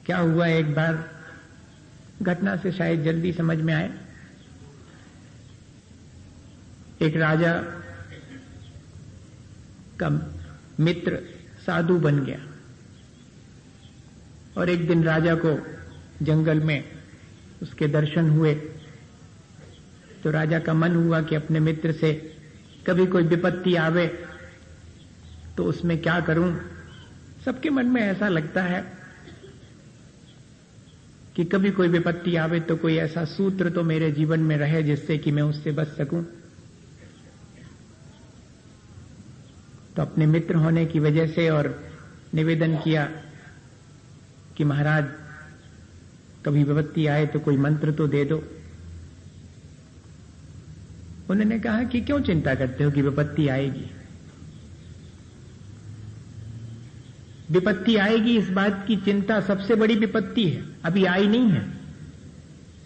क्या हुआ, एक बार घटना से शायद जल्दी समझ में आए। एक राजा का मित्र साधु बन गया और एक दिन राजा को जंगल में उसके दर्शन हुए तो राजा का मन हुआ कि अपने मित्र से कभी कोई विपत्ति आवे तो उसमें क्या करूं। सबके मन में ऐसा लगता है कि कभी कोई विपत्ति आवे तो कोई ऐसा सूत्र तो मेरे जीवन में रहे जिससे कि मैं उससे बच सकूं। तो अपने मित्र होने की वजह से और निवेदन किया कि महाराज कभी विपत्ति आए तो कोई मंत्र तो दे दो। उन्होंने कहा कि क्यों चिंता करते हो कि विपत्ति आएगी। विपत्ति आएगी इस बात की चिंता सबसे बड़ी विपत्ति है, अभी आई नहीं है।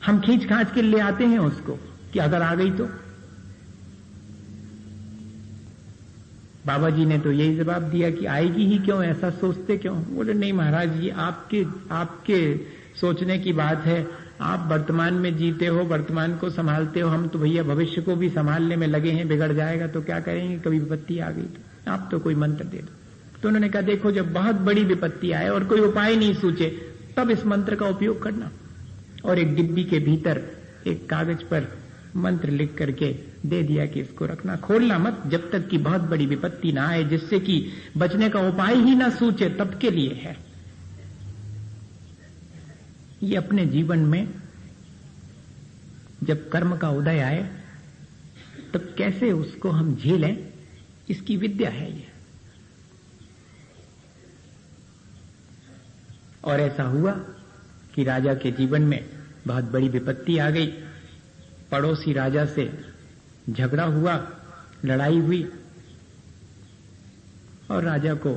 हम खींच खांच के ले आते हैं उसको कि अगर आ गई तो। बाबा जी ने तो यही जवाब दिया कि आएगी ही क्यों, ऐसा सोचते क्यों। बोले नहीं महाराज, ये आपके सोचने की बात है। आप वर्तमान में जीते हो, वर्तमान को संभालते हो, हम तो भैया भविष्य को भी संभालने में लगे हैं। बिगड़ जाएगा तो क्या करेंगे, कभी विपत्ति आ गई तो। आप तो कोई मंत्र दे दो। तो उन्होंने कहा देखो, जब बहुत बड़ी विपत्ति आए और कोई उपाय नहीं सूझे तब इस मंत्र का उपयोग करना। और एक डिब्बी के भीतर एक कागज पर मंत्र लिख करके दे दिया कि इसको रखना, खोलना मत जब तक कि बहुत बड़ी विपत्ति ना आए, जिससे कि बचने का उपाय ही ना सूझे, तब के लिए है। ये अपने जीवन में जब कर्म का उदय आए तब कैसे उसको हम झेलें, इसकी विद्या है ये। और ऐसा हुआ कि राजा के जीवन में बहुत बड़ी विपत्ति आ गई। पड़ोसी राजा से झगड़ा हुआ, लड़ाई हुई और राजा को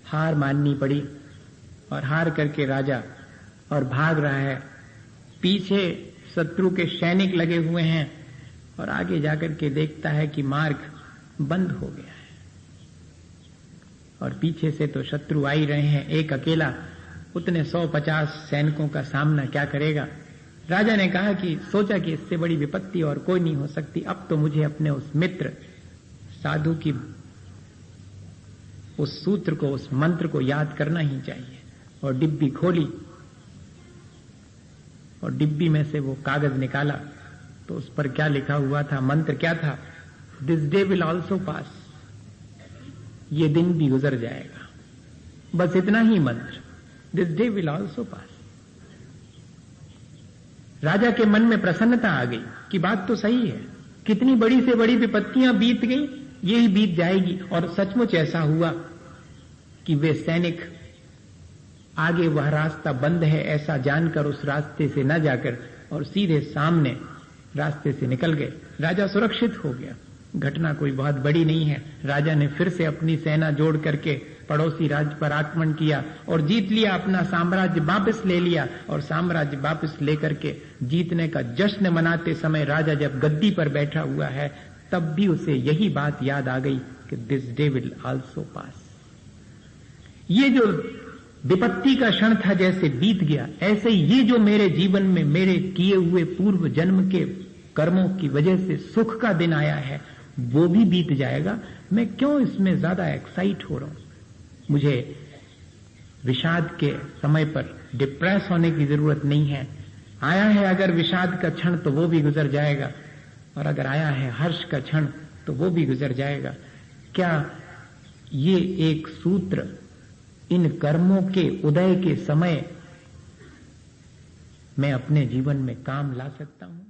हार माननी पड़ी। और हार करके राजा और भाग रहा है, पीछे शत्रु के सैनिक लगे हुए हैं और आगे जाकर के देखता है कि मार्ग बंद हो गया है और पीछे से तो शत्रु आ ही रहे हैं। एक अकेला उतने 150 सैनिकों का सामना क्या करेगा। राजा ने कहा कि सोचा कि इससे बड़ी विपत्ति और कोई नहीं हो सकती। अब तो मुझे अपने उस मित्र साधु की उस सूत्र को, उस मंत्र को याद करना ही चाहिए। और डिब्बी खोली और डिब्बी में से वो कागज निकाला तो उस पर क्या लिखा हुआ था, मंत्र क्या था, this day will also pass, ये दिन भी गुजर जाएगा। बस इतना ही मंत्र, this day will also pass. राजा के मन में प्रसन्नता आ गई कि बात तो सही है, कितनी बड़ी से बड़ी विपत्तियां बीत गई, ये ही बीत जाएगी। और सचमुच ऐसा हुआ कि वे सैनिक आगे वह रास्ता बंद है ऐसा जानकर उस रास्ते से न जाकर और सीधे सामने रास्ते से निकल गए। राजा सुरक्षित हो गया। घटना कोई बहुत बड़ी नहीं है। राजा ने फिर से अपनी सेना जोड़ करके पड़ोसी राज्य पर आक्रमण किया और जीत लिया, अपना साम्राज्य वापस ले लिया। और साम्राज्य वापस लेकर के जीतने का जश्न मनाते समय राजा जब गद्दी पर बैठा हुआ है तब भी उसे यही बात याद आ गई कि दिस डे विल आल्सो पास। ये जो विपत्ति का क्षण था जैसे बीत गया, ऐसे ये जो मेरे जीवन में मेरे किए हुए पूर्व जन्म के कर्मों की वजह से सुख का दिन आया है वो भी बीत जाएगा। मैं क्यों इसमें ज्यादा एक्साइट हो रहा हूं। मुझे विषाद के समय पर डिप्रेस होने की जरूरत नहीं है। आया है अगर विषाद का क्षण तो वो भी गुजर जाएगा, और अगर आया है हर्ष का क्षण तो वो भी गुजर जाएगा। क्या ये एक सूत्र इन कर्मों के उदय के समय मैं अपने जीवन में काम ला सकता हूं?